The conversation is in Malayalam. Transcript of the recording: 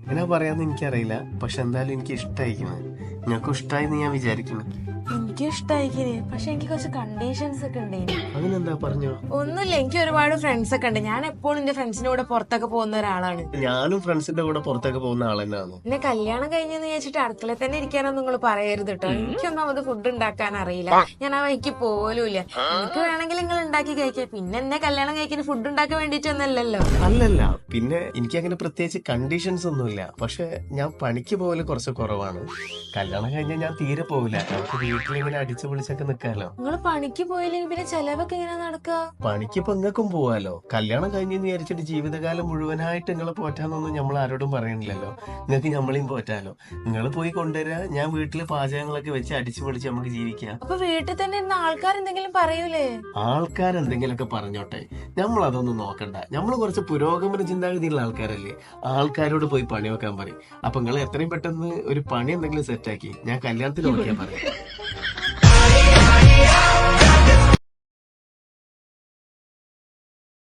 എങ്ങനെ പറയാന്ന് എനിക്കറിയില്ല. പക്ഷെ എന്തായാലും എനിക്ക് ഇഷ്ടമായിരിക്കുന്നത്. നിങ്ങൾക്കും ഇഷ്ടമായെന്ന് ഞാൻ വിചാരിക്കുന്നു. എനിക്ക് ഇഷ്ടായിക്കിന്, പക്ഷെ എനിക്ക് കുറച്ച് കണ്ടീഷൻസ് ഒക്കെ ഉണ്ട്. അതിനെന്താ പറഞ്ഞോ? ഒന്നുമില്ല, എനിക്ക് ഒരുപാട് ഫ്രണ്ട്സ് ഒക്കെ ഉണ്ട്. ഞാൻ എപ്പോഴും എന്റെ ഫ്രണ്ട്സിന്റെ കൂടെ പുറത്തൊക്കെ പോകുന്ന ഒരാളാണ്. ഞാനും ഫ്രണ്ട്സിന്റെ കൂടെ പുറത്തൊക്കെ പോകുന്ന ആൾ തന്നെയാണ്. പിന്നെ കല്യാണം കഴിഞ്ഞെന്ന് വെച്ചിട്ട് അടുക്കളയിൽ തന്നെ ഇരിക്കാനോ നിങ്ങൾ പറയരുത് കേട്ടോ. എനിക്കൊന്നും അത് ഫുഡ് ഉണ്ടാക്കാൻ അറിയില്ല. ഞാൻ ആ വഴിക്ക് പോലുമില്ല. എനിക്ക് വേണമെങ്കിൽ നിങ്ങൾ ഉണ്ടാക്കി കഴിക്കാം. പിന്നെ എന്നെ കല്യാണം കഴിക്കാൻ ഫുഡ് ഉണ്ടാക്കാൻ വേണ്ടിട്ടൊന്നല്ലല്ലോ. അല്ലല്ല, പിന്നെ എനിക്ക് അങ്ങനെ പ്രത്യേകിച്ച് കണ്ടീഷൻസ് ഒന്നുമില്ല. പക്ഷെ ഞാൻ പണിക്ക് പോകല് കുറച്ച് കുറവാണ്. കല്യാണം കഴിഞ്ഞാൽ ഞാൻ തീരെ പോകില്ല. നമുക്ക് വീട്ടിലിങ്ങനെ അടിച്ചു പൊളിച്ചൊക്കെ നിൽക്കാലോ. നിങ്ങൾ പണിക്ക് പോയില്ലെങ്കിൽ പിന്നെ ചെലവൊക്കെ എങ്ങനെ നടക്കുക? പണിക്ക് ഇപ്പൊ നിങ്ങൾക്കും പോവാലോ. കല്യാണം കഴിഞ്ഞെന്ന് വിചാരിച്ചിട്ട് ജീവിതകാലം മുഴുവനായിട്ട് നിങ്ങളെ പോറ്റാന്നൊന്നും നമ്മൾ ആരോടും പറയണില്ലല്ലോ. നിങ്ങൾക്ക് നമ്മളെയും പോറ്റാലോ. നിങ്ങൾ പോയി കൊണ്ടുവരാ, ഞാൻ വീട്ടില് പാചകങ്ങളൊക്കെ വെച്ച് അടിച്ചു പൊളിച്ച് നമുക്ക് ജീവിക്കാം. അപ്പൊ വീട്ടിൽ തന്നെ ഇരുന്ന ആൾക്കാർ എന്തെങ്കിലും പറയൂലേ? ആൾക്കാരെന്തെങ്കിലുമൊക്കെ പറഞ്ഞോട്ടെ, നമ്മൾ അതൊന്നും നോക്കണ്ട. നമ്മൾ കുറച്ച് പുരോഗമന ചിന്താഗതിയുള്ള ആൾക്കാരല്ലേ. ആൾക്കാരോട് പോയി പണി വെക്കാൻ പറയും. അപ്പൊ നിങ്ങൾ എത്രയും പെട്ടെന്ന് ഒരു പണി എന്തെങ്കിലും സെറ്റാക്കി ഞാൻ കല്യാണത്തിന് നോക്കിയാ പറയാം.